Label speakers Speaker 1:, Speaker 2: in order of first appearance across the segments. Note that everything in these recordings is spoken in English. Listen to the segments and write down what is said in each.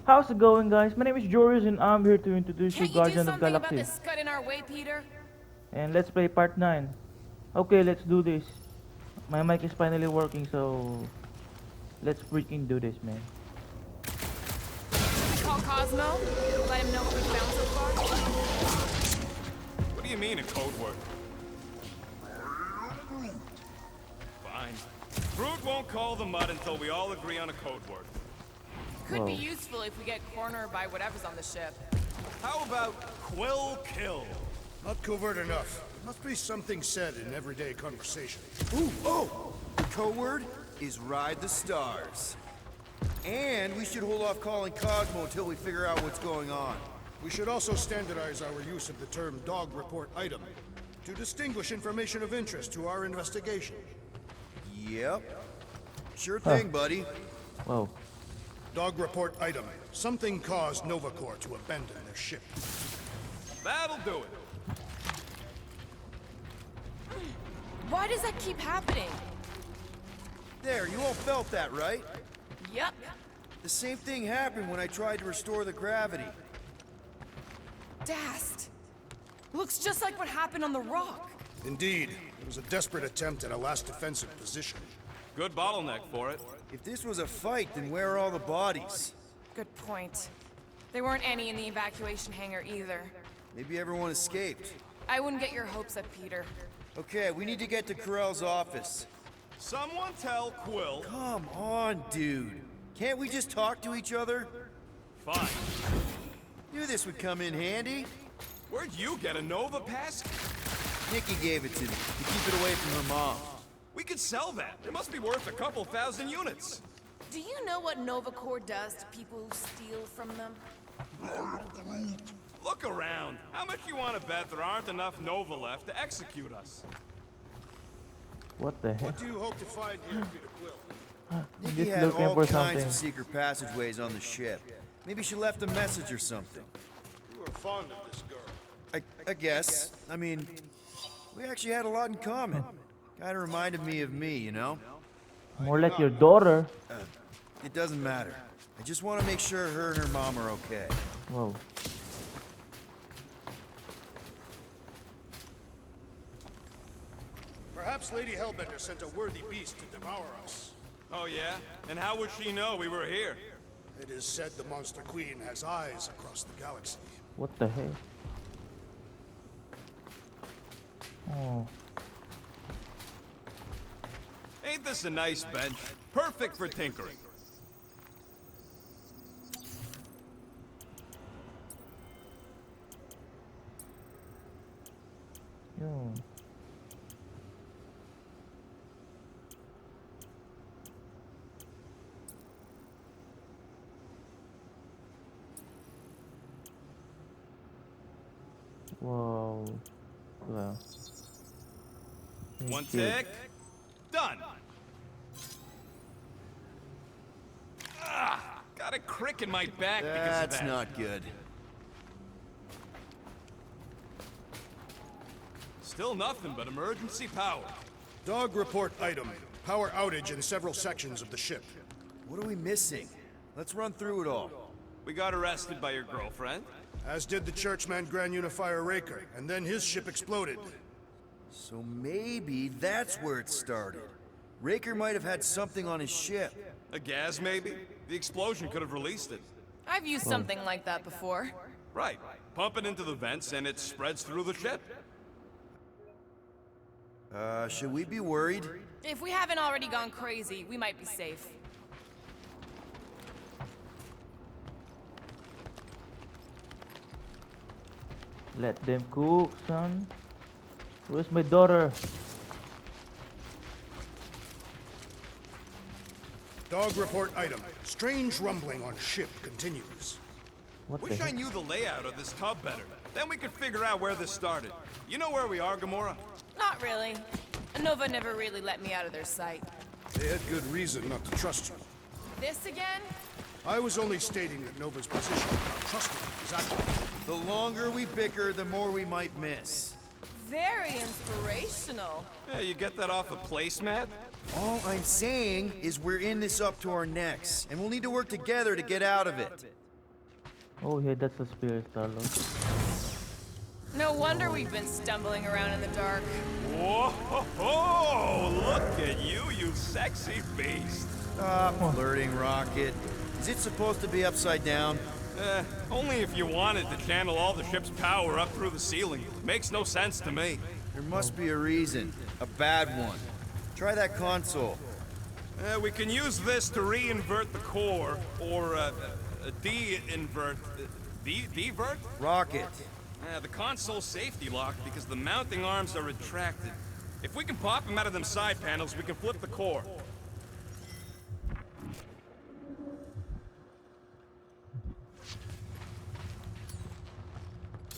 Speaker 1: How's it going, guys? My name is Joris, and I'm here to introduce you
Speaker 2: Can't you do
Speaker 1: Guardian of
Speaker 2: something about
Speaker 1: Galaxy.
Speaker 2: this scud in our way, Peter?
Speaker 1: And let's play part 9. Okay, let's do this. My mic is finally working, so let's freaking do this, man.
Speaker 2: Should we call Cosmo? Let him know what we found so far?
Speaker 3: What do you mean a code word? Fine. Groot won't call the mud until we all agree on a code word.
Speaker 2: Could be
Speaker 1: Whoa.
Speaker 2: useful if we get cornered by whatever's on the ship.
Speaker 3: How about Quill Kill?
Speaker 4: Not covert enough. Must be something said in everyday conversation.
Speaker 5: Ooh, oh! The code word is Ride the Stars. And we should hold off calling Cosmo until we figure out what's going on.
Speaker 4: We should also standardize our use of the term dog report item to distinguish information of interest to our investigation.
Speaker 5: Yep. Sure thing, buddy.
Speaker 1: Whoa.
Speaker 4: Dog report item. Something caused Nova Corps to abandon their ship.
Speaker 3: That'll do it.
Speaker 2: Why does that keep happening?
Speaker 5: There, you all felt that, right?
Speaker 2: Yep.
Speaker 5: The same thing happened when I tried to restore the gravity.
Speaker 2: Dast. Looks just like what happened on the rock.
Speaker 4: Indeed, it was a desperate attempt at a last defensive position.
Speaker 3: Good bottleneck for it.
Speaker 5: If this was a fight, then where are all the bodies?
Speaker 2: Good point. There weren't any in the evacuation hangar either.
Speaker 5: Maybe everyone escaped.
Speaker 2: I wouldn't get your hopes up, Peter.
Speaker 5: Okay, we need to get to Corell's office.
Speaker 3: Someone tell Quill.
Speaker 5: Come on, dude. Can't we just talk to each other?
Speaker 3: Fine.
Speaker 5: Knew this would come in handy.
Speaker 3: Where'd you get a Nova pass?
Speaker 5: Nikki gave it to me to keep it away from her mom.
Speaker 3: We could sell that. It must be worth a couple thousand units.
Speaker 2: Do you know what Nova Corps does to people who steal from them?
Speaker 3: Look around. How much you want to bet there aren't enough Nova left to execute us?
Speaker 1: What the heck?
Speaker 4: What do you hope to find here, Peter Quill?
Speaker 5: Nikki
Speaker 1: Just
Speaker 5: had
Speaker 1: looking
Speaker 5: all
Speaker 1: for
Speaker 5: kinds
Speaker 1: something.
Speaker 5: of secret passageways on the ship. Maybe she left a message or something.
Speaker 4: You are fond of this girl.
Speaker 5: I guess. I mean, we actually had a lot in common. Kinda reminded me of me, you know?
Speaker 1: More like your daughter.
Speaker 5: It doesn't matter. I just want to make sure her and her mom are okay.
Speaker 1: Whoa.
Speaker 4: Perhaps Lady Hellbender sent a worthy beast to devour us.
Speaker 3: Oh yeah? And how would she know we were here?
Speaker 4: It is said the Monster Queen has eyes across the galaxy.
Speaker 1: What the heck? Oh.
Speaker 3: Ain't this a nice bench? Perfect for tinkering.
Speaker 1: Yo. Whoa. Well.
Speaker 3: One
Speaker 1: Cute.
Speaker 3: tick. Done. Ah, got a crick in my back because of
Speaker 5: That's
Speaker 3: that.
Speaker 5: not good.
Speaker 3: Still nothing but emergency power.
Speaker 4: Dog report item. Power outage in several sections of the ship.
Speaker 5: What are we missing? Let's run through it all.
Speaker 3: We got arrested by your girlfriend.
Speaker 4: As did the churchman Grand Unifier Raker, and then his ship exploded.
Speaker 5: So maybe that's where it started. Raker might have had something on his ship.
Speaker 3: A gas, maybe? The explosion could have released it.
Speaker 2: I've used something like that before.
Speaker 3: Right. Pump it into the vents and it spreads through the ship.
Speaker 5: Should we be worried?
Speaker 2: If we haven't already gone crazy, we might be safe.
Speaker 1: Let them cook, son. Where's my daughter?
Speaker 4: Dog report item. Strange rumbling on ship continues.
Speaker 1: What the
Speaker 3: Wish I
Speaker 1: heck?
Speaker 3: knew the layout of this tub better. Then we could figure out where this started. You know where we are, Gamora?
Speaker 2: Not really. Nova never really let me out of their sight.
Speaker 4: They had good reason not to trust you.
Speaker 2: This again?
Speaker 4: I was only stating that Nova's position about trusting you is accurate.
Speaker 5: The longer we bicker, the more we might miss.
Speaker 2: Very inspirational.
Speaker 3: Yeah, you get that off a placemat?
Speaker 5: All I'm saying is we're in this up to our necks, and we'll need to work together to get out of it.
Speaker 1: Oh yeah, that's a spear, Star-Lord.
Speaker 2: No wonder we've been stumbling around in the dark.
Speaker 3: Whoa! Look at you, you sexy beast.
Speaker 5: Stop flirting, Rocket. Is it supposed to be upside down?
Speaker 3: Only if you wanted to channel all the ship's power up through the ceiling. Makes no sense to me.
Speaker 5: There must be a reason. A bad one. Try that console.
Speaker 3: We can use this to re-invert the core, or de-invert... Devert?
Speaker 5: Rocket.
Speaker 3: The console's safety locked because the mounting arms are retracted. If we can pop them out of them side panels, we can flip the core.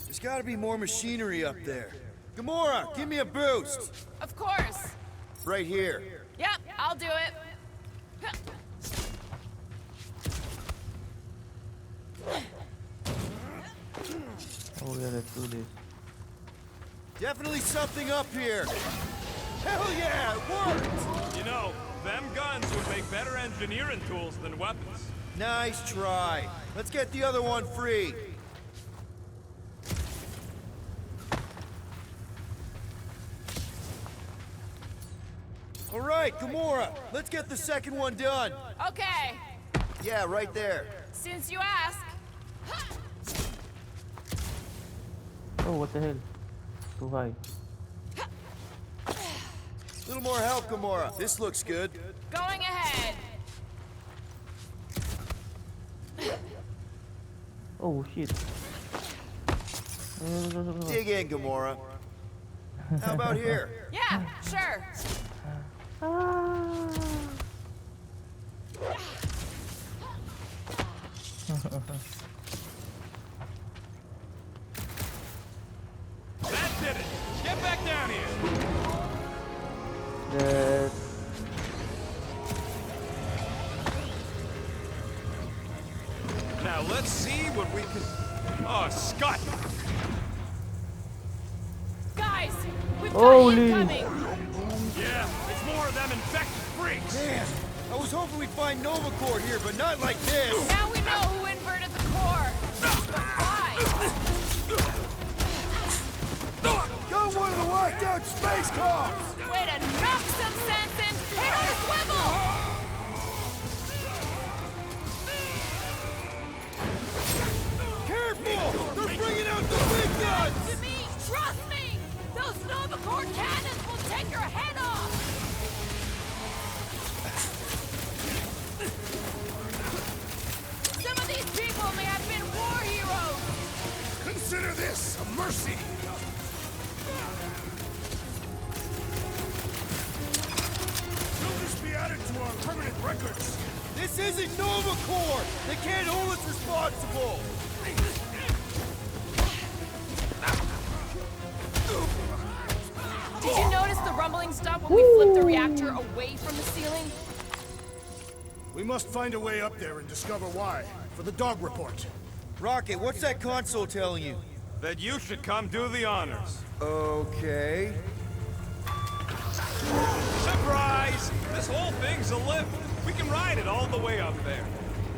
Speaker 5: There's gotta be more machinery up there. Gamora, give me a boost.
Speaker 2: Of course.
Speaker 5: Right here.
Speaker 2: Yep, I'll do it.
Speaker 1: Oh yeah, let's do this.
Speaker 5: Definitely something up here. Hell yeah, it worked!
Speaker 3: You know, them guns would make better engineering tools than weapons.
Speaker 5: Nice try. Let's get the other one free. All right, Gamora, let's get the second one done.
Speaker 2: Okay,
Speaker 5: Yeah, right there.
Speaker 2: since you ask.
Speaker 1: Oh, what the hell? Too high.
Speaker 5: Little more help, Gamora. This looks good.
Speaker 2: Going ahead.
Speaker 1: Oh shit.
Speaker 5: Dig in, Gamora. How about here?
Speaker 2: Yeah, sure.
Speaker 3: That did it! Get back down here!
Speaker 1: That.
Speaker 3: Now let's see what we can... Oh, Scott!
Speaker 2: Guys, we've
Speaker 1: Holy.
Speaker 2: got incoming.
Speaker 3: Yeah, it's more of them infected freaks!
Speaker 5: Man, I was hoping we'd find Nova Corps here, but not like this.
Speaker 2: Now we know who inverted the core. But why?
Speaker 5: Got one of the locked out space cops!
Speaker 2: Way to knock some sense in. Hit our swivel!
Speaker 5: Careful! They're bringing out the big guns!
Speaker 2: To me, trust me! Those Nova Corps cannons will take your head off! Some of these people may have been war heroes!
Speaker 4: Consider this a mercy. Will this be added to our permanent records?
Speaker 5: This isn't Nova Corps! They can't hold us responsible!
Speaker 2: Did you notice the rumbling stop when we flipped the reactor away from the ceiling?
Speaker 4: We must find a way up there and discover why. For the dog report.
Speaker 5: Rocket, what's that console telling you?
Speaker 3: That you should come do the honors.
Speaker 5: Okay.
Speaker 3: Surprise! This whole thing's a lift. We can ride it all the way up there.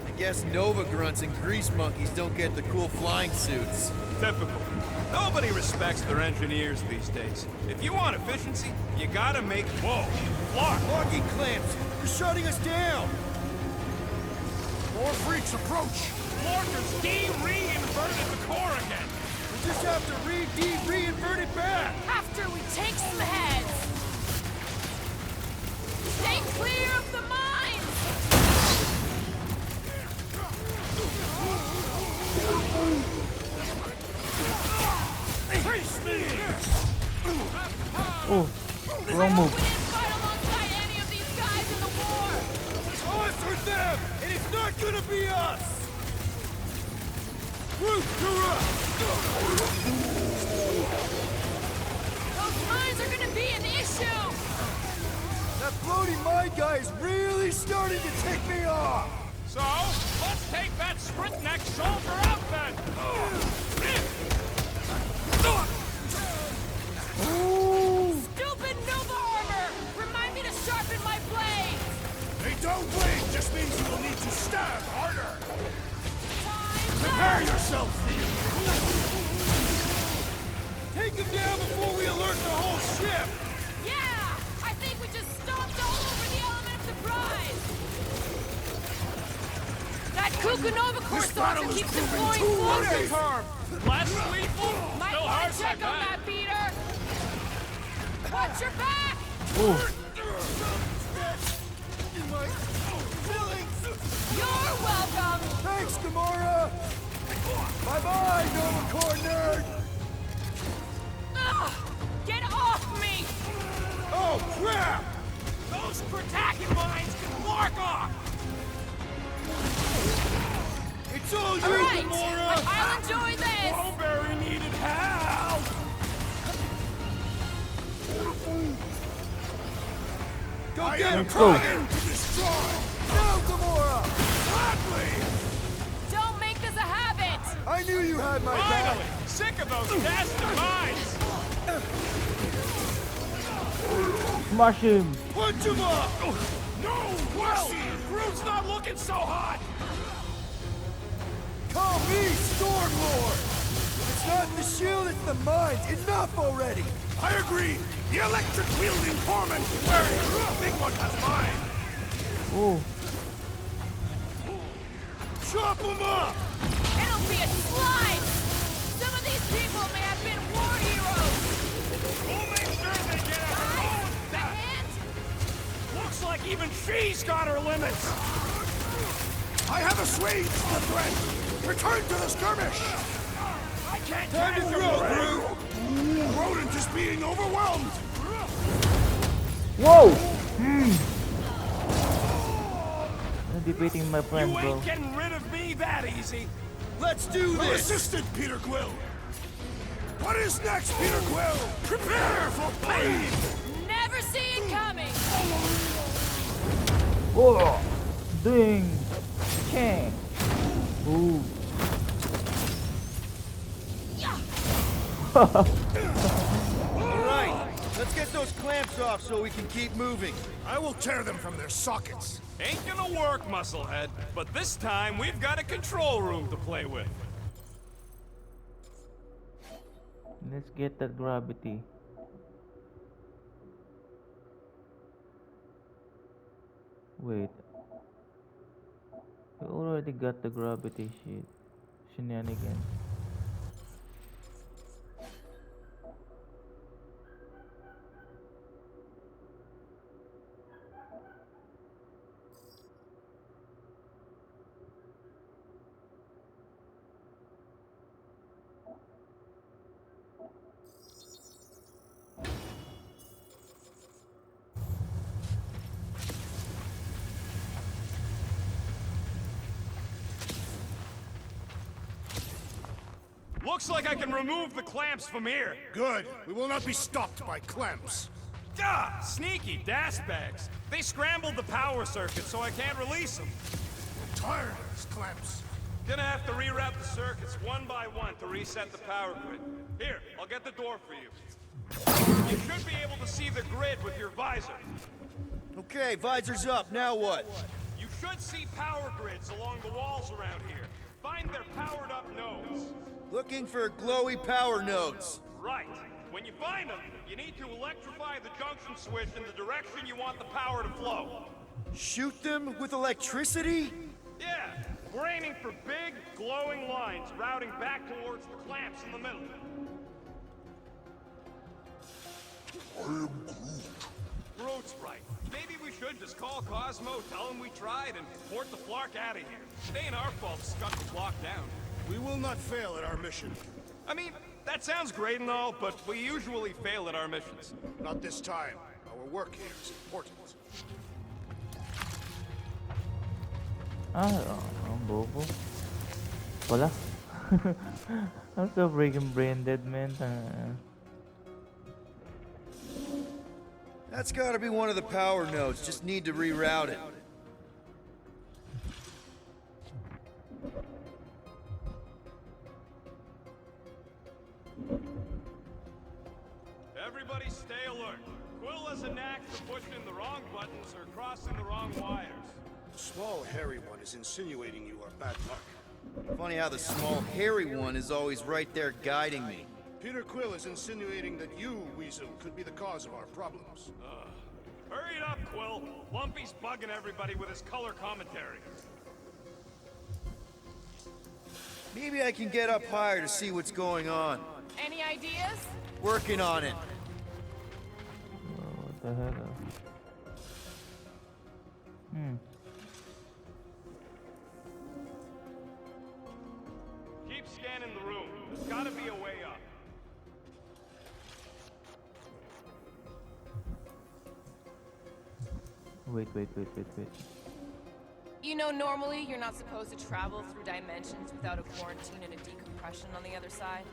Speaker 5: I guess Nova grunts and grease monkeys don't get the cool flying suits.
Speaker 3: Typical. Nobody respects their engineers these days. If you want efficiency, you gotta make... Whoa! Clark!
Speaker 5: Locking clamps! You're shutting us down!
Speaker 4: More freaks approach.
Speaker 3: Clarkers de-reinverted the core again!
Speaker 5: We just have to reinvert it back!
Speaker 2: After we take some heads! Stay clear of the mines!
Speaker 3: Face me!
Speaker 1: Oh,
Speaker 2: I
Speaker 1: wrong
Speaker 2: hope
Speaker 1: move.
Speaker 2: we didn't fight alongside any of these guys in the war!
Speaker 5: Us or them! And it's not gonna be us! Root to us!
Speaker 2: Those mines are gonna be an issue!
Speaker 5: That floating mine guy is really starting to tick me off!
Speaker 3: So, let's take that sprint-neck soldier out then!
Speaker 2: Stupid Nova armor! Remind me to sharpen my blade!
Speaker 4: They don't bleed just means you will need to stab harder.
Speaker 2: Time
Speaker 4: Prepare yourself!
Speaker 5: Take him down before we alert the whole ship!
Speaker 2: Yeah! I think we just stomped all over the element of surprise! That Kukunova course
Speaker 4: battle
Speaker 2: also
Speaker 4: is
Speaker 2: keeps
Speaker 4: proving
Speaker 2: deploying
Speaker 4: too
Speaker 2: floaters!
Speaker 4: late.
Speaker 3: Less lethal?
Speaker 2: Might
Speaker 3: Still
Speaker 2: want
Speaker 3: hard
Speaker 2: to check
Speaker 3: like
Speaker 2: on that, Peter! Watch your back! You're welcome!
Speaker 5: Thanks, Gamora! Bye-bye, Nova Corps nerd!
Speaker 2: Ugh! Get off me!
Speaker 5: Oh, crap!
Speaker 3: Those Kratakin mines can mark off!
Speaker 5: It's all you,
Speaker 2: All right,
Speaker 5: Gamora!
Speaker 2: I'll enjoy this!
Speaker 3: Strawberry needed help!
Speaker 5: Go
Speaker 4: I
Speaker 5: get
Speaker 4: am
Speaker 5: him!
Speaker 4: trying to destroy!
Speaker 5: No, Gamora!
Speaker 4: Gladly!
Speaker 2: Don't make this a habit!
Speaker 5: I knew you had my back!
Speaker 3: Finally! Sick of those bastard mines!
Speaker 1: Smash him!
Speaker 5: Punch him up!
Speaker 3: No! Well, Groot's not looking so hot!
Speaker 5: Call me Storm-Lord! It's not the shield, it's the mines! Enough already!
Speaker 4: I agree! The electric-wielding foreman wearing a big one has mine!
Speaker 1: Oh,
Speaker 5: Chop him up!
Speaker 2: It'll be a slide! Some of these people may have been war heroes!
Speaker 3: We'll make sure they get a
Speaker 2: Guys, a hand?
Speaker 3: Looks like even she's got her limits!
Speaker 4: I have assuaged the threat! Return to the skirmish!
Speaker 3: I can't
Speaker 5: Time to
Speaker 3: catch
Speaker 5: throw,
Speaker 3: him!
Speaker 5: Groot!
Speaker 4: Rodent is being overwhelmed!
Speaker 1: whoa! I'm defeating my friend,
Speaker 3: You
Speaker 1: bro.
Speaker 3: ain't getting rid of me that easy!
Speaker 5: Let's do
Speaker 4: Well
Speaker 5: this!
Speaker 4: assisted, Peter Quill! What is next, Peter Quill? Prepare for pain!
Speaker 2: Never see it coming!
Speaker 1: Oh, ding! Chang! Ooh.
Speaker 5: Alright, let's get those clamps off so we can keep moving.
Speaker 4: I will tear them from their sockets.
Speaker 3: Ain't gonna work, Musclehead. But this time, we've got a control room to play with.
Speaker 1: Let's get that gravity. Wait. We already got the gravity shit. Shenanigans.
Speaker 3: Looks like I can remove the clamps from here.
Speaker 4: Good. We will not be stopped by clamps.
Speaker 3: Ah, sneaky das bags. They scrambled the power circuit, so I can't release them.
Speaker 4: I'm tired of these clamps.
Speaker 3: Gonna have to reroute the circuits one by one to reset the power grid. Here, I'll get the door for you. You should be able to see the grid with your visor.
Speaker 5: Okay, visor's up, now what?
Speaker 3: You should see power grids along the walls around here. Find their powered-up nodes.
Speaker 5: Looking for glowy power nodes.
Speaker 3: Right. When you find them, you need to electrify the junction switch in the direction you want the power to flow.
Speaker 5: Shoot them with electricity?
Speaker 3: Yeah, we're aiming for big, glowing lines routing back towards the clamps in the middle. Groot's right. Maybe we should just call Cosmo, tell him we tried, and port the Flark out of here. It ain't our fault to shut the block down.
Speaker 4: We will not fail at our mission.
Speaker 3: I mean, that sounds great and all, but we usually fail at our missions.
Speaker 4: Not this time. Our work here is important.
Speaker 1: Ang bobo. Wala. I'm so freaking brain dead, man.
Speaker 5: That's gotta be one of the power nodes, just need to reroute it.
Speaker 3: Everybody stay alert. Quill has a knack for pushing the wrong buttons or crossing the wrong wires.
Speaker 4: The small, hairy one is insinuating you are bad luck.
Speaker 5: Funny how the small, hairy one is always right there guiding me.
Speaker 4: Peter Quill is insinuating that you, Weasel, could be the cause of our problems.
Speaker 3: Hurry it up, Quill. Lumpy's bugging everybody with his color commentary.
Speaker 5: Maybe I can get up higher to see what's going on.
Speaker 2: Any ideas?
Speaker 5: Working on it.
Speaker 1: What the hell?
Speaker 3: Keep scanning the room. There's gotta be a way up.
Speaker 1: Wait.
Speaker 2: You know, normally you're not supposed to travel through dimensions without a quarantine and a decompression on the other side.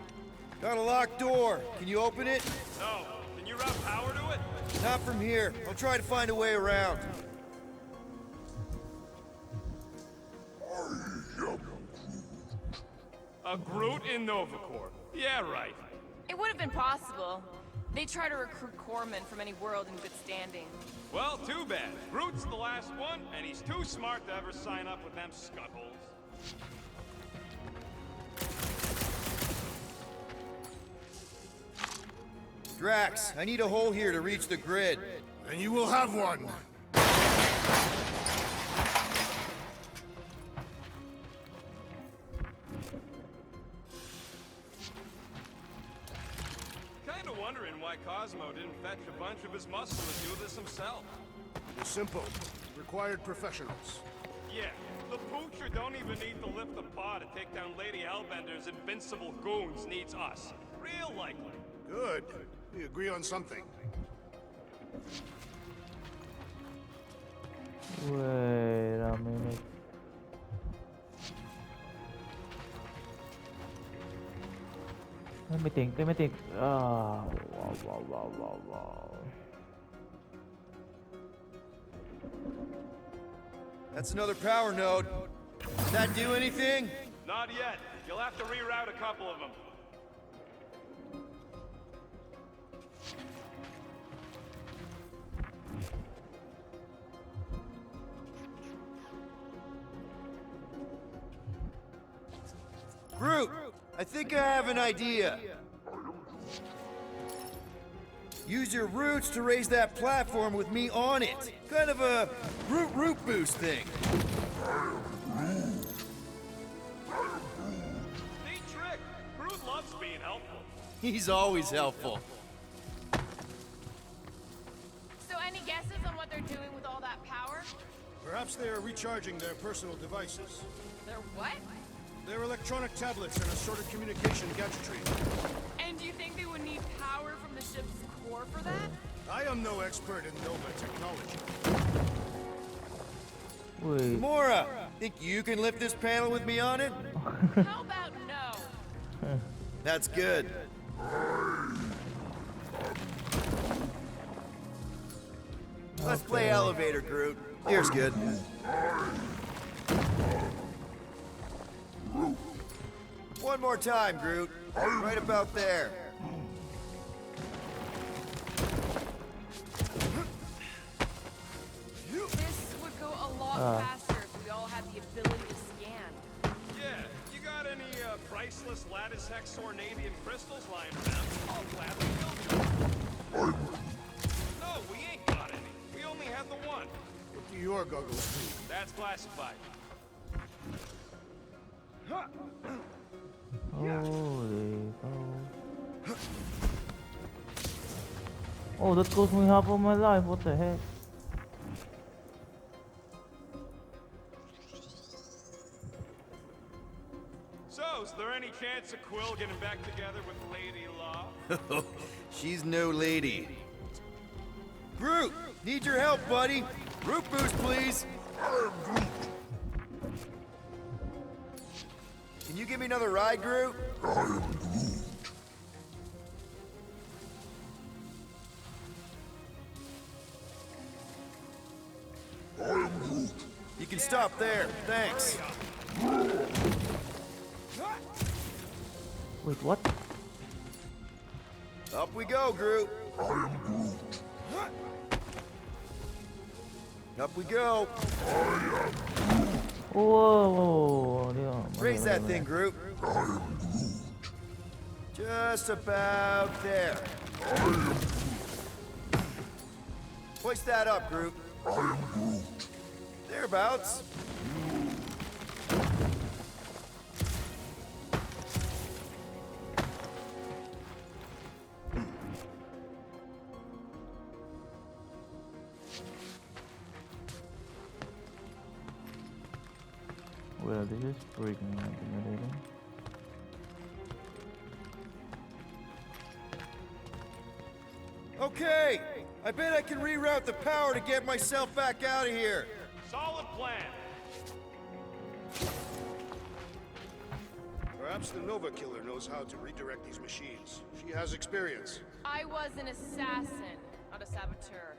Speaker 5: Got a locked door. Can you open it?
Speaker 3: No. Can you route power to it?
Speaker 5: Not from here. I'll try to find a way around.
Speaker 3: A Groot in Novacorp. Yeah, right.
Speaker 2: It would have been possible. They try to recruit corpsmen from any world in good standing.
Speaker 3: Well, too bad. Groot's the last one, and he's too smart to ever sign up with them scuttholes.
Speaker 5: Drax, I need a hole here to reach the grid.
Speaker 4: And you will have one.
Speaker 3: Kinda wondering why Cosmo didn't fetch a bunch of his muscle to do this himself.
Speaker 4: It was simple. Required professionals.
Speaker 3: Yeah, the Poocher don't even need to lift the paw to take down Lady Hellbender's invincible goons needs us. Real likely.
Speaker 4: Good. We agree on something.
Speaker 1: Wait a minute. Let me think. Wow.
Speaker 5: That's another power node. Did that do anything?
Speaker 3: Not yet. You'll have to reroute a couple of them.
Speaker 5: Groot, I think I have an idea. Use your roots to raise that platform with me on it. Kind of a root boost thing.
Speaker 3: Neat trick. Groot loves being helpful.
Speaker 5: He's always helpful.
Speaker 2: So any guesses on what they're doing with all that power?
Speaker 4: Perhaps they are recharging their personal devices.
Speaker 2: They're what?
Speaker 4: Their electronic tablets and assorted communication gadgetry.
Speaker 2: And do you think they would need power from the ship's core for that?
Speaker 4: I am no expert in Nova technology.
Speaker 1: Wait.
Speaker 5: Mora, think you can lift this panel with me on it?
Speaker 2: How about no?
Speaker 5: That's good. Let's play elevator, Groot. Here's good. One more time, Groot. Right about there.
Speaker 2: This would go a lot faster if we all had the ability to scan.
Speaker 3: Yeah, you got any priceless lattice hex ornadian crystals lying around? I'll gladly build you. No, we ain't got any. We only had the one.
Speaker 4: What do your goggles do?
Speaker 3: That's classified.
Speaker 1: Holy cow. Oh, that cost me half of my life. What the heck?
Speaker 3: So, is there any chance of Quill getting back together with Lady Law?
Speaker 5: She's no lady. Groot, need your help, buddy. Root boost, please. Can you give me another ride, Groot? You can stop there. Thanks.
Speaker 1: Wait, what?
Speaker 5: Up we go, Groot. Up we go.
Speaker 1: Whoa. Yeah,
Speaker 5: Raise that thing, Groot. Just about there. Hoist that up, Groot. Thereabouts.
Speaker 1: Well, this is freaking intimidating.
Speaker 5: Okay, I bet I can reroute the power to get myself back out of here.
Speaker 3: Solid plan.
Speaker 4: Perhaps the Nova Killer knows how to redirect these machines. She has experience.
Speaker 2: I was an assassin, not a saboteur.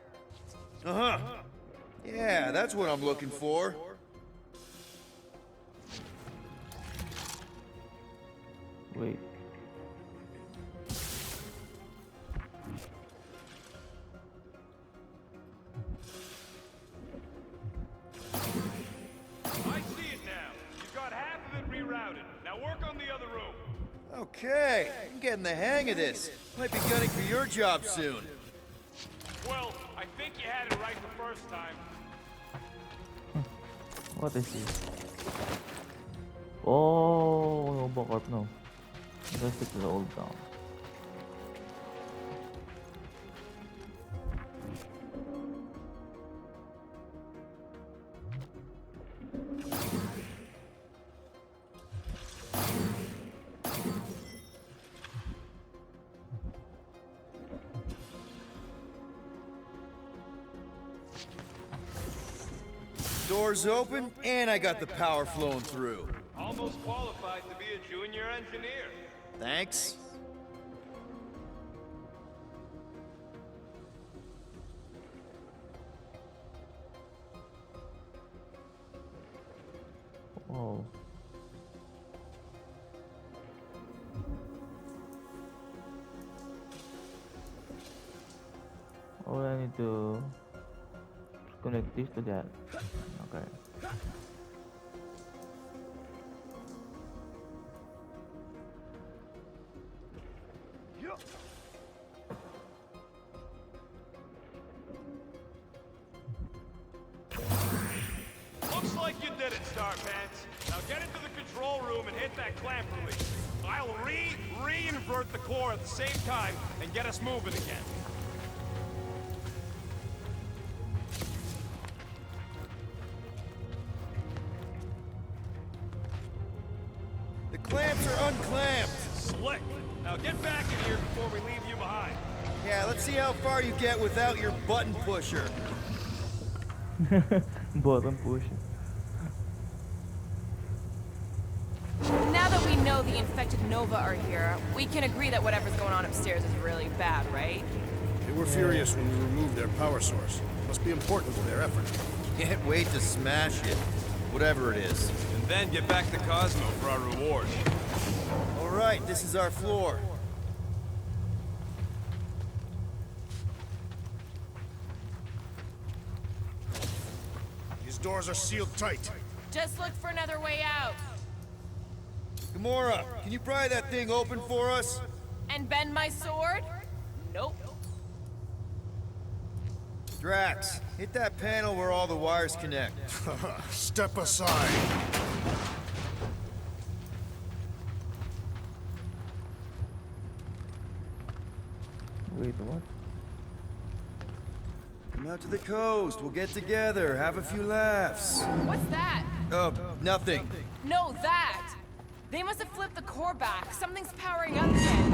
Speaker 5: Uh-huh. Yeah, that's what I'm looking for.
Speaker 1: Wait.
Speaker 3: I see it now. You've got half of it rerouted. Now work on the other room.
Speaker 5: Okay, I'm getting the hang of this. Might be gunning for your job soon.
Speaker 3: Well, I think you had it right the first time.
Speaker 1: What is this? Oh, Nova Corp, no. Let's stick to the old town.
Speaker 5: Doors open, and I got the power flowing through.
Speaker 3: Almost qualified to be a junior engineer.
Speaker 5: Thanks.
Speaker 1: Oh. Oh, I need to connect this to that. Okay.
Speaker 3: Looks like you did it, Starpants. Now get into the control room and hit that clamp release. I'll re-invert the core at the same time and get us moving again.
Speaker 5: The clamps are unclamped.
Speaker 3: Slick. Now get back in here before we leave you behind.
Speaker 5: Yeah, let's see how far you get without your button pusher.
Speaker 1: Button push.
Speaker 2: Now that we know the infected Nova are here, we can agree that whatever's going on upstairs is really bad, right?
Speaker 4: They were furious when we removed their power source. Must be important to their effort.
Speaker 5: Can't wait to smash it. Whatever it is.
Speaker 3: And then get back to Cosmo for our reward.
Speaker 5: All right, this is our floor.
Speaker 4: These doors are sealed tight.
Speaker 2: Just look for another way out.
Speaker 5: Gamora, can you pry that thing open for us?
Speaker 2: And bend my sword? Nope.
Speaker 5: Drax, hit that panel where all the wires connect.
Speaker 4: Step aside.
Speaker 1: Wait, what?
Speaker 5: Come out to the coast. We'll get together, have a few laughs.
Speaker 2: What's that?
Speaker 5: Nothing.
Speaker 2: No, that! They must have flipped the core back. Something's powering up again.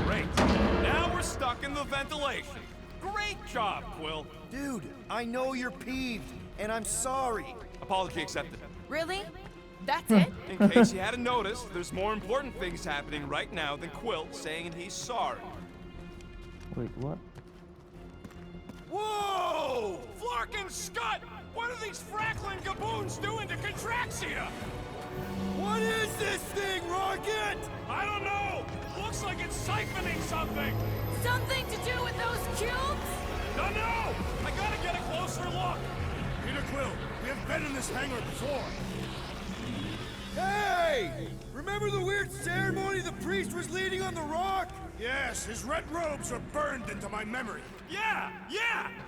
Speaker 3: Great. Now we're stuck in the ventilation. Great job, Quill.
Speaker 5: Dude, I know you're peeved, and I'm sorry.
Speaker 3: Apology accepted.
Speaker 2: Really? That's it?
Speaker 3: In case you hadn't noticed, there's more important things happening right now than Quill saying he's sorry.
Speaker 1: Wait, what?
Speaker 3: Whoa! Flark and Scud! What are these Frackling gaboons doing to Contraxia?
Speaker 5: What is this thing, Rocket?
Speaker 3: I don't know! Looks like it's siphoning something!
Speaker 2: Something to do with those cubes?
Speaker 3: No! I gotta get a closer look!
Speaker 4: Peter Quill, we have been in this hangar before.
Speaker 5: Hey! Remember the weird ceremony the priest was leading on the rock?
Speaker 4: Yes, his red robes are burned into my memory.
Speaker 3: Yeah!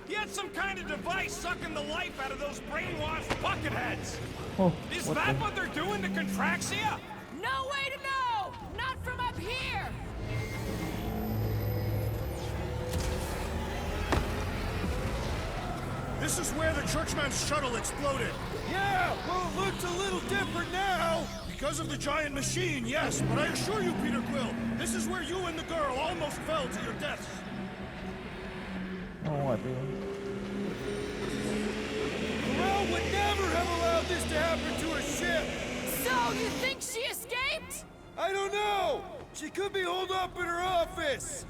Speaker 3: He had some kind of device sucking the life out of those brainwashed bucketheads.
Speaker 1: Oh,
Speaker 3: Is
Speaker 1: what
Speaker 3: that
Speaker 1: the-
Speaker 3: what they're doing to Contraxia?
Speaker 2: No way to know! Not from up here!
Speaker 4: This is where the Churchman's shuttle exploded.
Speaker 5: Yeah, well, it looks a little different now.
Speaker 4: Because of the giant machine, yes, but I assure you, Peter Quill, this is where you and the girl almost fell to your deaths.
Speaker 1: Oh, what the...
Speaker 5: Corral would never have allowed this to happen to a ship.
Speaker 2: So, you think she escaped?
Speaker 5: I don't know. She could be holed up in her office.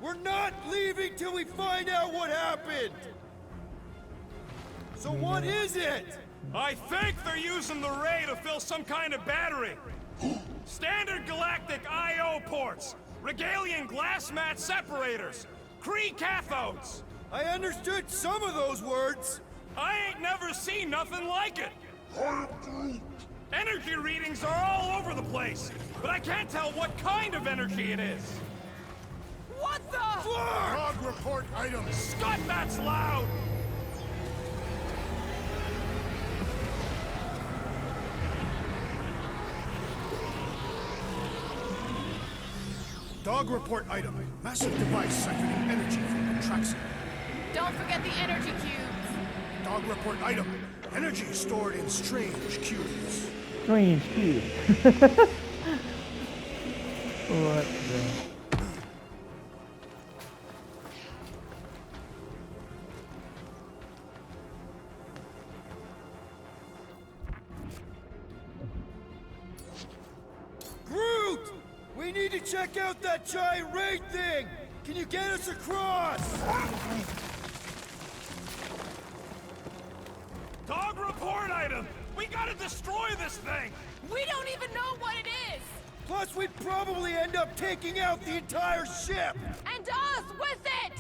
Speaker 5: We're not leaving till we find out what happened. So what is it?
Speaker 3: I think they're using the ray to fill some kind of battery. Standard galactic I.O. ports, Regalian glass mat separators, Kree cathodes.
Speaker 5: I understood some of those words.
Speaker 3: I ain't never seen nothing like it. Energy readings are all over the place, but I can't tell what kind of energy it is.
Speaker 2: What the?
Speaker 4: Dog report items.
Speaker 3: Scott, that's loud!
Speaker 4: Dog report item. Massive device siphoning energy from Contraxia.
Speaker 2: Don't forget the energy cubes.
Speaker 4: Dog report item. Energy stored in strange cubes.
Speaker 1: Strange kid. What the...
Speaker 5: Groot! We need to check out that giant raid thing! Can you get us across?
Speaker 3: Dog report item! We gotta destroy this thing!
Speaker 2: We don't even know what it is!
Speaker 5: Plus, we'd probably end up taking out the entire ship!
Speaker 2: And us with it!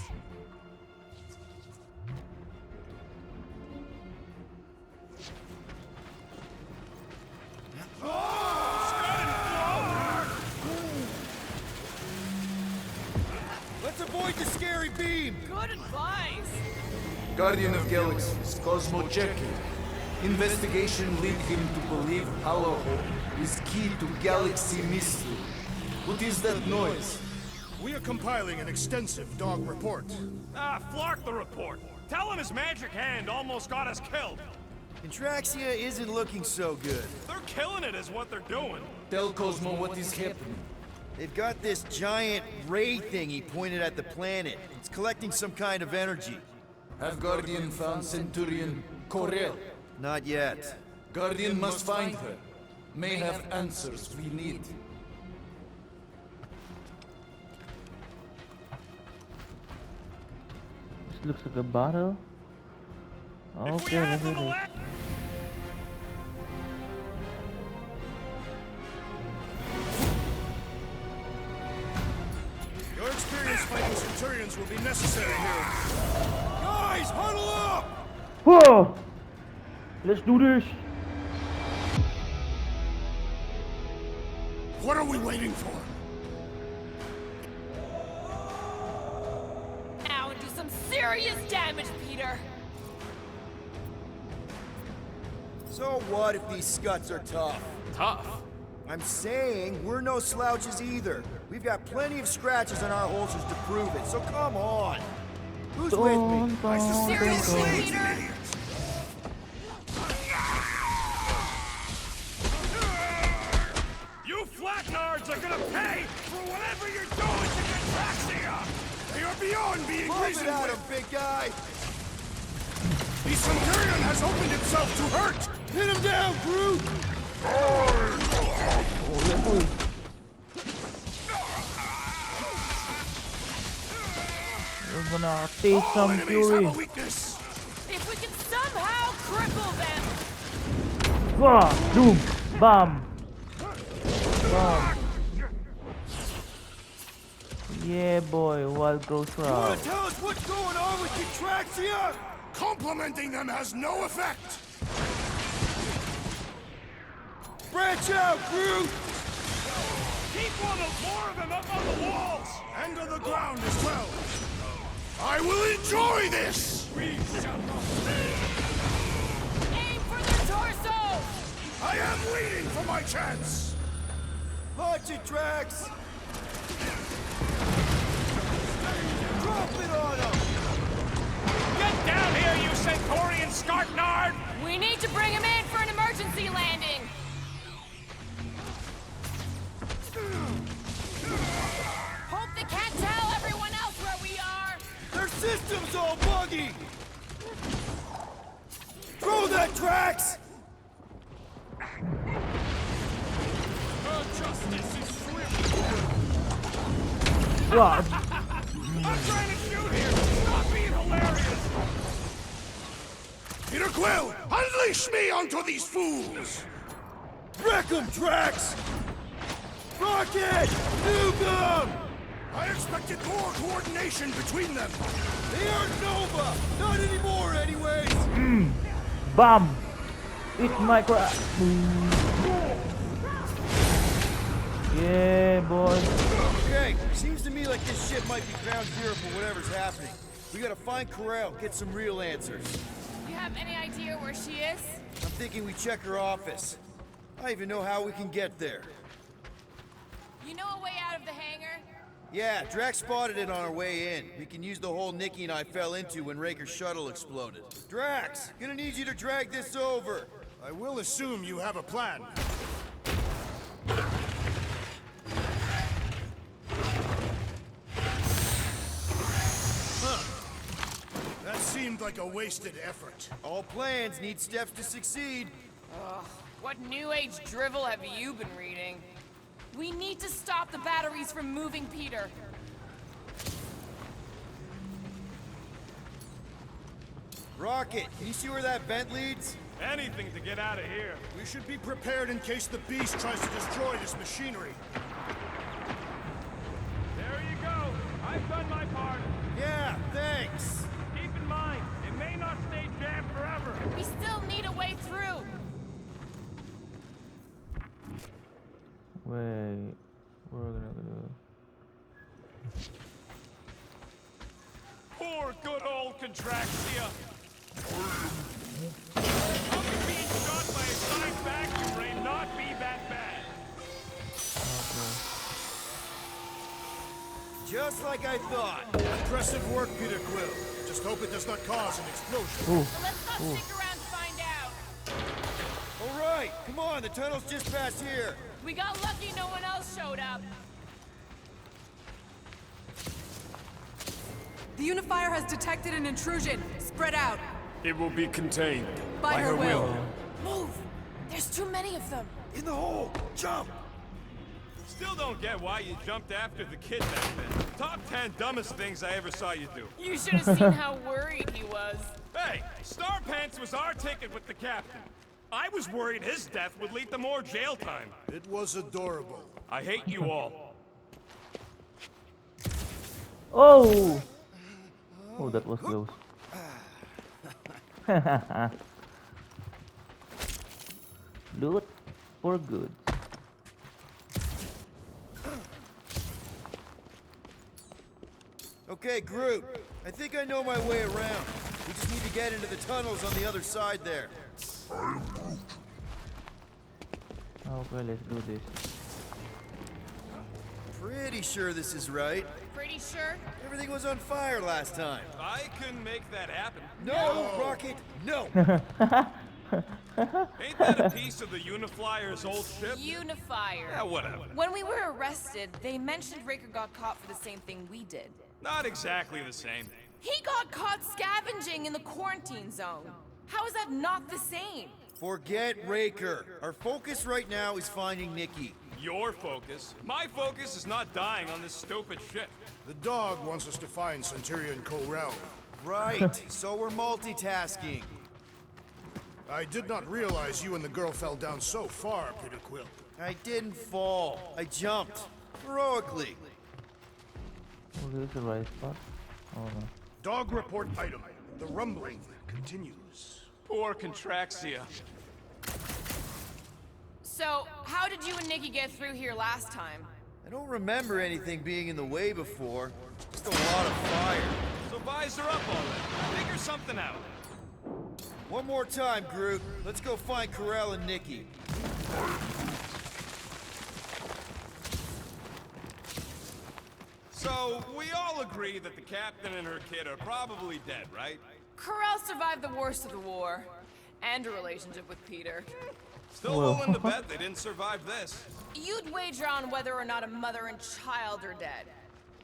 Speaker 5: Let's avoid the scary beam!
Speaker 2: Good advice!
Speaker 6: Guardian of Galaxies, Cosmo Checky. Investigation lead him to believe Haloho is key to galaxy mystery. What is that noise?
Speaker 4: We are compiling an extensive dog report.
Speaker 3: Ah, Flark the report. Tell him his magic hand almost got us killed.
Speaker 5: Contraxia isn't looking so good.
Speaker 3: They're killing it is what they're doing.
Speaker 6: Tell Cosmo what is happening.
Speaker 5: They've got this giant ray thingy pointed at the planet. It's collecting some kind of energy.
Speaker 6: Have Guardian found Centurion Corel?
Speaker 5: Not yet.
Speaker 6: Guardian must find her. May have answers we need.
Speaker 1: This looks like a bottle.
Speaker 3: If we
Speaker 1: Okay,
Speaker 3: have
Speaker 1: let's
Speaker 3: them
Speaker 1: do this.
Speaker 3: elect-
Speaker 4: Your experience fighting Centurions will be necessary here.
Speaker 5: Guys, huddle up!
Speaker 1: Whoa! Let's do this.
Speaker 4: What are we waiting for?
Speaker 2: Now and do some serious damage, Peter!
Speaker 5: So what if these scuts are tough?
Speaker 3: Tough.
Speaker 5: I'm saying we're no slouches either. We've got plenty of scratches on our holsters to prove it, so come on. Who's with me?
Speaker 2: Seriously, Peter?
Speaker 3: You flatnards are gonna pay for whatever you're doing to Contraxia!
Speaker 4: They are beyond being
Speaker 5: Move it
Speaker 4: reasoned
Speaker 5: at him,
Speaker 4: with.
Speaker 5: big guy!
Speaker 4: The Centurion has opened itself to hurt.
Speaker 5: Hit him down, Groot!
Speaker 1: We're gonna taste
Speaker 4: All
Speaker 1: some
Speaker 4: enemies
Speaker 1: fury.
Speaker 4: have a weakness.
Speaker 2: If we can somehow cripple them!
Speaker 1: Wah! Doom! Bam! Bam! Yeah, boy, wild growth
Speaker 5: You wanna
Speaker 1: rock.
Speaker 5: tell us what's going on with Contraxia?
Speaker 4: Complimenting them has no effect!
Speaker 5: Branch out, Groot!
Speaker 3: Keep more of them up on the walls!
Speaker 4: And on the ground as well! I will enjoy this!
Speaker 2: Aim for their torsos!
Speaker 4: I am waiting for my chance!
Speaker 5: Launch it, Drax! Drop it on him!
Speaker 3: Get down here, you Centaurian Scartnard!
Speaker 2: We need to bring him in for an emergency landing! Hope they can't tell everyone else where we are!
Speaker 5: Their system's all buggy! Throw that, Drax!
Speaker 3: Justice is swift!
Speaker 1: Wow.
Speaker 3: I'm trying to shoot here! Stop being hilarious!
Speaker 4: Peter Quill, unleash me onto these fools!
Speaker 5: Wreck 'em, Drax! Rocket! Nuke 'em!
Speaker 4: I expected more coordination between them!
Speaker 5: They aren't Nova! Not anymore, anyways!
Speaker 1: Bam! It's my crap. Yeah, boy.
Speaker 5: Okay, seems to me like this ship might be ground zero for whatever's happening. We gotta find Corel, get some real answers.
Speaker 2: You have any idea where she is?
Speaker 5: I'm thinking we check her office. I even know how we can get there.
Speaker 2: You know a way out of the hangar?
Speaker 5: Yeah, Drax spotted it on our way in. We can use the hole Nikki and I fell into when Raker's shuttle exploded. Drax, gonna need you to drag this over.
Speaker 4: I will assume you have a plan. That seemed like a wasted effort.
Speaker 5: All plans need steps to succeed.
Speaker 2: What new age drivel have you been reading? We need to stop the batteries from moving Peter.
Speaker 5: Rocket, can you see where that vent leads?
Speaker 3: Anything to get out of here.
Speaker 4: We should be prepared in case the beast tries to destroy this machinery.
Speaker 3: There you go. I've done my part.
Speaker 5: Yeah, thanks.
Speaker 3: Keep in mind, it may not stay jammed forever.
Speaker 2: We still need a way through.
Speaker 1: Wait, we're gonna do.
Speaker 3: Poor good old Contraxia. How could being shot by a giant vacuum ray not be that bad?
Speaker 5: Just like I thought.
Speaker 4: Impressive work, Peter Quill. Just hope it does not cause an explosion.
Speaker 1: Ooh,
Speaker 2: So let's not stick around to find out.
Speaker 5: All right, come on, the tunnel's just past here.
Speaker 2: We got lucky no one else showed up.
Speaker 7: The Unifier has detected an intrusion. Spread out.
Speaker 3: It will be contained.
Speaker 7: By her will.
Speaker 2: Move! There's too many of them.
Speaker 5: In the hole, jump!
Speaker 3: Still don't get why you jumped after the kid back then. Top 10 dumbest things I ever saw you do.
Speaker 2: You should have seen how worried he was.
Speaker 3: Hey, Star Pants was our ticket with the captain. I was worried his death would lead to more jail time.
Speaker 4: It was adorable.
Speaker 3: I hate you all.
Speaker 1: oh! Oh, that was close. Loot for good.
Speaker 5: Okay, Groot. I think I know my way around. We just need to get into the tunnels on the other side there.
Speaker 1: Okay, let's do this.
Speaker 5: Pretty sure this is right.
Speaker 2: Pretty sure?
Speaker 5: Everything was on fire last time.
Speaker 3: I couldn't make that happen.
Speaker 5: No, Rocket, no!
Speaker 3: Ain't that a piece of the Uniflyer's old ship?
Speaker 2: Unifier.
Speaker 3: Yeah, whatever.
Speaker 2: When we were arrested, they mentioned Raker got caught for the same thing we did.
Speaker 3: Not exactly the same.
Speaker 2: He got caught scavenging in the quarantine zone. How is that not the same?
Speaker 5: Forget Raker. Our focus right now is finding Nikki.
Speaker 3: Your focus. My focus is not dying on this stupid ship.
Speaker 4: The dog wants us to find Centurion Corel.
Speaker 5: Right, so we're multitasking.
Speaker 4: I did not realize you and the girl fell down so far, Peter Quill.
Speaker 5: I didn't fall. I jumped. Heroically.
Speaker 1: Oh, this is the right spot. Oh no.
Speaker 4: Dog report item. The rumbling continues.
Speaker 3: Poor Contraxia.
Speaker 2: So, how did you and Nikki get through here last time?
Speaker 5: I don't remember anything being in the way before. Just a lot of fire.
Speaker 3: So visor up already. Figure something out.
Speaker 5: One more time, Groot. Let's go find Corell and Nikki.
Speaker 3: So, we all agree that the captain and her kid are probably dead, right?
Speaker 2: Corel survived the worst of the war. And a relationship with Peter.
Speaker 3: Still willing to bet they didn't survive this.
Speaker 2: You'd wager on whether or not a mother and child are dead.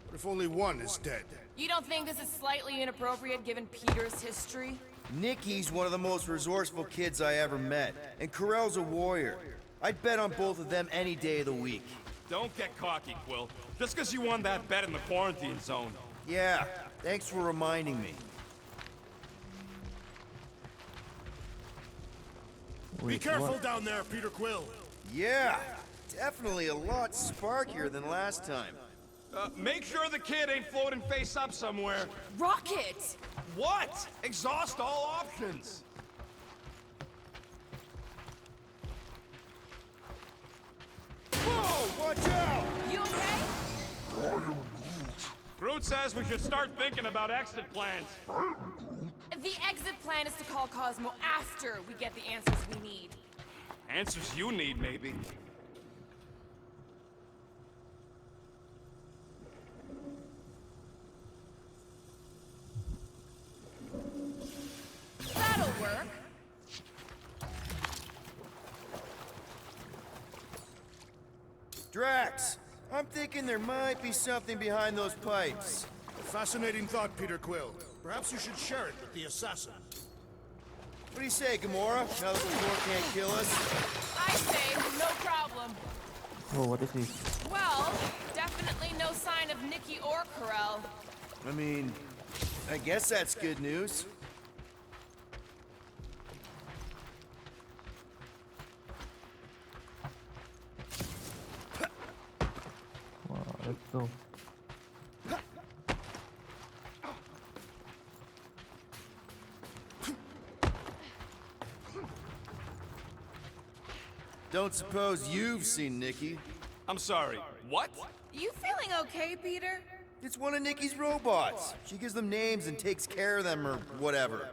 Speaker 4: What if only one is dead?
Speaker 2: You don't think this is slightly inappropriate given Peter's history?
Speaker 5: Nikki's one of the most resourceful kids I ever met, and Corell's a warrior. I'd bet on both of them any day of the week.
Speaker 3: Don't get cocky, Quill. Just because you won that bet in the quarantine zone.
Speaker 5: Yeah, thanks for reminding me.
Speaker 4: Be careful down there, Peter Quill.
Speaker 5: Yeah, definitely a lot sparkier than last time.
Speaker 3: Make sure the kid ain't floating face up somewhere.
Speaker 2: Rocket!
Speaker 3: What? Exhaust all options.
Speaker 5: Whoa, watch out!
Speaker 2: You okay?
Speaker 3: Groot says we should start thinking about exit plans.
Speaker 2: The exit plan is to call Cosmo after we get the answers we need.
Speaker 3: Answers you need, maybe.
Speaker 2: That'll work.
Speaker 5: Drax, I'm thinking there might be something behind those pipes.
Speaker 4: A fascinating thought, Peter Quill. Perhaps you should share it with the assassin.
Speaker 5: What do you say, Gamora? Now that the war can't kill us?
Speaker 2: I say, no problem.
Speaker 1: Oh, what is this?
Speaker 2: Well, definitely no sign of Nikki or Corel.
Speaker 5: I mean, I guess that's good news.
Speaker 1: Wow, let's go.
Speaker 5: Don't suppose you've seen Nikki?
Speaker 3: I'm sorry, what?
Speaker 2: You feeling okay, Peter?
Speaker 5: It's one of Nikki's robots. She gives them names and takes care of them or whatever.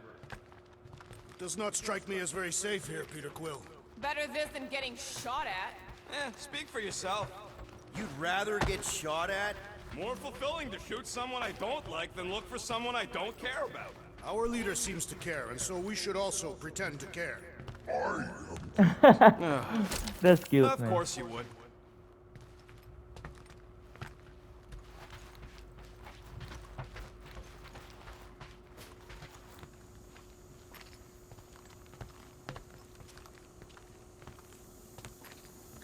Speaker 4: Does not strike me as very safe here, Peter Quill.
Speaker 2: Better this than getting shot at.
Speaker 3: Speak for yourself.
Speaker 5: You'd rather get shot at?
Speaker 3: More fulfilling to shoot someone I don't like than look for someone I don't care about.
Speaker 4: Our leader seems to care, and so we should also pretend to care.
Speaker 1: That's cute,
Speaker 3: Of
Speaker 1: man.
Speaker 3: course you would.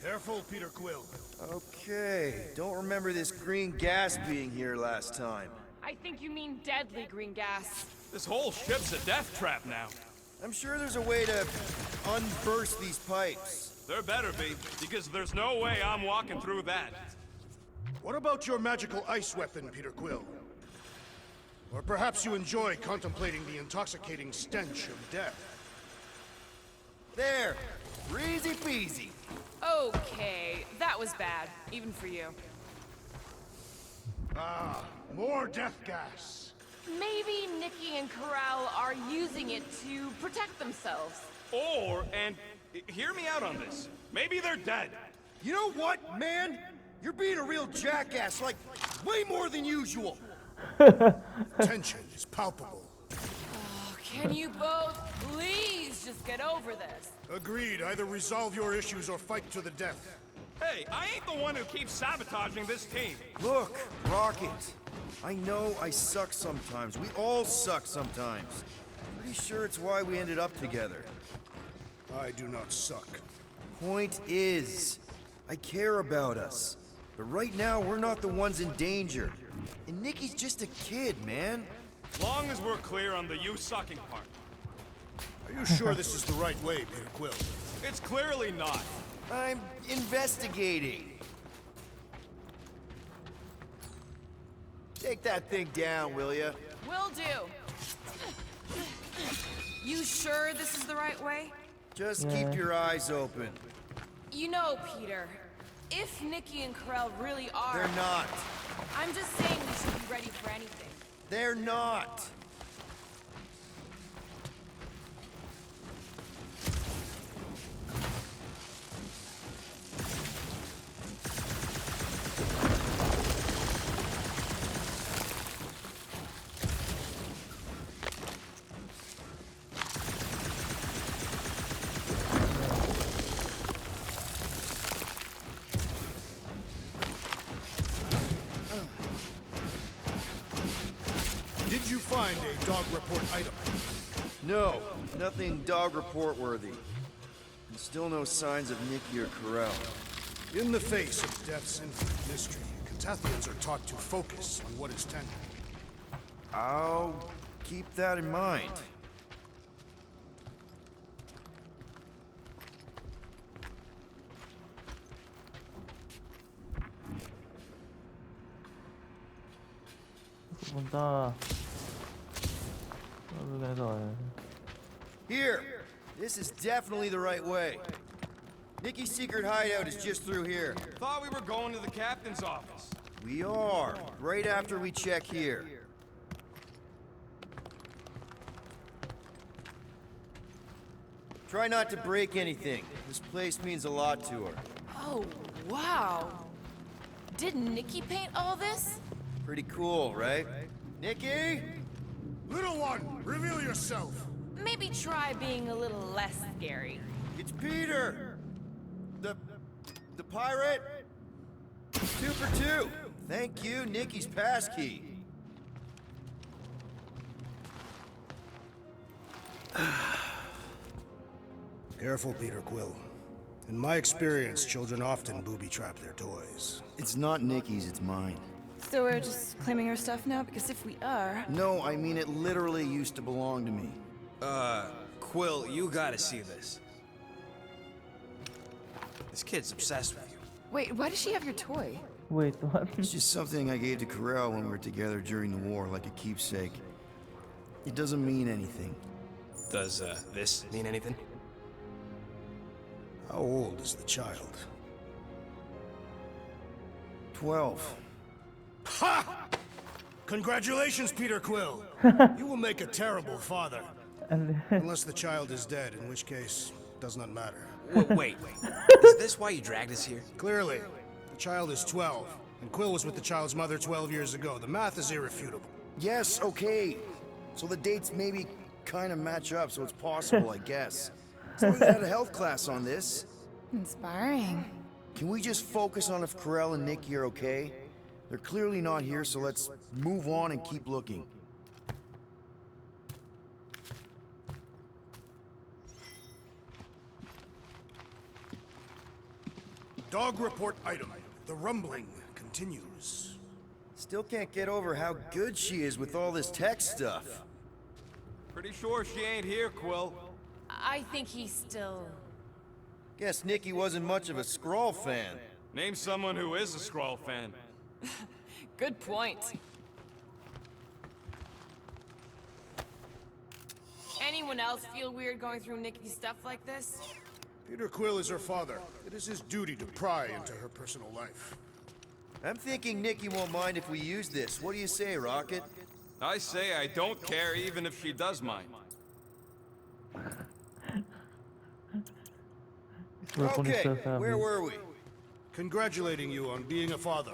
Speaker 4: Careful, Peter Quill.
Speaker 5: Okay, don't remember this green gas being here last time.
Speaker 2: I think you mean deadly green gas.
Speaker 3: This whole ship's a death trap now.
Speaker 5: I'm sure there's a way to unburst these pipes.
Speaker 3: There better be, because there's no way I'm walking through that.
Speaker 4: What about your magical ice weapon, Peter Quill? Or perhaps you enjoy contemplating the intoxicating stench of death.
Speaker 5: There, easy peasy.
Speaker 2: Okay, that was bad, even for you.
Speaker 4: Ah, more death gas.
Speaker 2: Maybe Nikki and Corel are using it to protect themselves.
Speaker 3: Or, and hear me out on this, maybe they're dead.
Speaker 5: You know what, man? You're being a real jackass, like, way more than usual.
Speaker 4: Tension is palpable.
Speaker 2: Can you both please just get over this?
Speaker 4: Agreed. Either resolve your issues or fight to the death.
Speaker 3: Hey, I ain't the one who keeps sabotaging this team.
Speaker 5: Look, Rocket. I know I suck sometimes. We all suck sometimes. Pretty sure it's why we ended up together.
Speaker 4: I do not suck.
Speaker 5: Point is, I care about us. But right now, we're not the ones in danger. And Nikki's just a kid, man.
Speaker 3: Long as we're clear on the you sucking part.
Speaker 4: Are you sure this is the right way, Peter Quill?
Speaker 3: It's clearly not.
Speaker 5: I'm investigating. Take that thing down, will ya?
Speaker 2: Will do. You sure this is the right way?
Speaker 5: Just
Speaker 1: Yeah.
Speaker 5: keep your eyes open.
Speaker 2: You know, Peter, if Nikki and Corell really are...
Speaker 5: They're not.
Speaker 2: I'm just saying we should be ready for anything.
Speaker 5: They're not.
Speaker 4: Did you find a dog report item?
Speaker 5: No, nothing dog report worthy. And still no signs of Nikki or Corell.
Speaker 4: In the face of death's infinite mystery, Catathians are taught to focus on what is tender.
Speaker 5: I'll keep that in mind.
Speaker 1: Pupunta. What are we gonna go?
Speaker 5: Here! This is definitely the right way. Nikki's secret hideout is just through here.
Speaker 3: Thought we were going to the captain's office.
Speaker 5: We are, right after we check here. Try not to break anything. This place means a lot to her.
Speaker 2: Oh, wow. Did Nikki paint all this?
Speaker 5: Pretty cool, right? Nikki?
Speaker 4: Little one, reveal yourself!
Speaker 2: Maybe try being a little less scary.
Speaker 5: It's Peter! The pirate? 2 for 2. Thank you, Nikki's passkey.
Speaker 4: Careful, Peter Quill. In my experience, children often booby-trap their toys.
Speaker 5: It's not Nikki's, it's mine.
Speaker 8: So we're just claiming her stuff now? Because if we are...
Speaker 5: No, I mean it literally used to belong to me.
Speaker 9: Quill, you gotta see this. This kid's obsessed with you.
Speaker 8: Wait, why does she have your toy?
Speaker 1: Wait, what?
Speaker 5: It's just something I gave to Corell when we were together during the war, like a keepsake. It doesn't mean anything.
Speaker 9: Does, this mean anything?
Speaker 4: How old is the child?
Speaker 5: 12.
Speaker 4: Ha! Congratulations, Peter Quill! You will make a terrible father.
Speaker 1: And
Speaker 4: Unless the child is dead, in which case, does not matter.
Speaker 9: Wait. Is this why you dragged us here?
Speaker 4: Clearly, the child is 12, and Quill was with the child's mother 12 years ago. The math is irrefutable.
Speaker 5: Yes, okay. So the dates maybe kind of match up, so it's possible, I guess. Someone had a health class on this.
Speaker 8: Inspiring.
Speaker 5: Can we just focus on if Corell and Nikki are okay? They're clearly not here, so let's move on and keep looking.
Speaker 4: Dog report item. The rumbling continues.
Speaker 5: Still can't get over how good she is with all this tech stuff.
Speaker 3: Pretty sure she ain't here, Quill.
Speaker 2: I think he's still...
Speaker 5: Guess Nikki wasn't much of a Skrull fan.
Speaker 3: Name someone who is a Skrull fan.
Speaker 2: Good point. Anyone else feel weird going through Nikki's stuff like this?
Speaker 4: Peter Quill is her father. It is his duty to pry into her personal life.
Speaker 5: I'm thinking Nikki won't mind if we use this. What do you say, Rocket?
Speaker 3: I say I don't care even if she does mind.
Speaker 5: Okay, where were we?
Speaker 4: Congratulating you on being a father.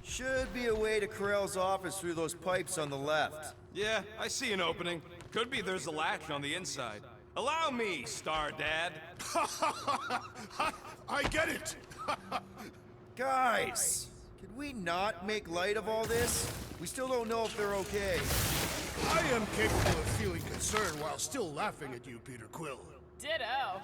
Speaker 5: Should be a way to Corell's office through those pipes on the left.
Speaker 3: Yeah, I see an opening. Could be there's a latch on the inside. Allow me, Star Dad.
Speaker 4: I get it!
Speaker 5: Guys, could we not make light of all this? We still don't know if they're okay.
Speaker 4: I am capable of feeling concern while still laughing at you, Peter Quill.
Speaker 2: Ditto.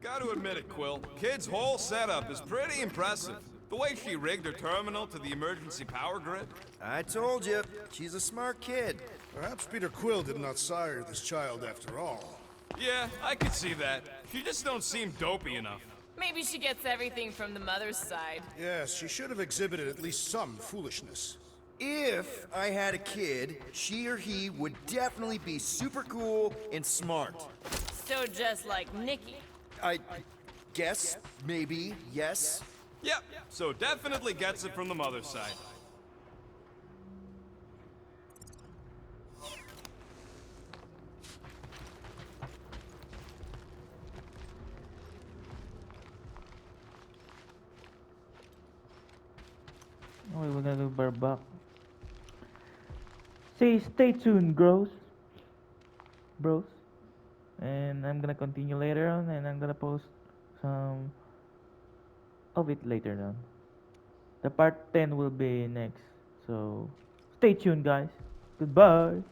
Speaker 3: Gotta admit it, Quill. Kid's whole setup is pretty impressive. The way she rigged her terminal to the emergency power grid.
Speaker 5: I told you, she's a smart kid.
Speaker 4: Perhaps Peter Quill did not sire this child after all.
Speaker 3: Yeah, I could see that. She just don't seem dopey enough.
Speaker 2: Maybe she gets everything from the mother's side.
Speaker 4: Yes, she should have exhibited at least some foolishness.
Speaker 5: If I had a kid, she or he would definitely be super cool and smart.
Speaker 2: So just like Nikki.
Speaker 5: I guess, maybe, yes.
Speaker 3: Yep, so definitely gets it from the mother's side.
Speaker 1: Oh, we're gonna do Barbak. Say stay tuned, bros. Bros. And I'm gonna continue later on, and I'm gonna post some of it later on. The part 10 will be next. So stay tuned, guys. Goodbye.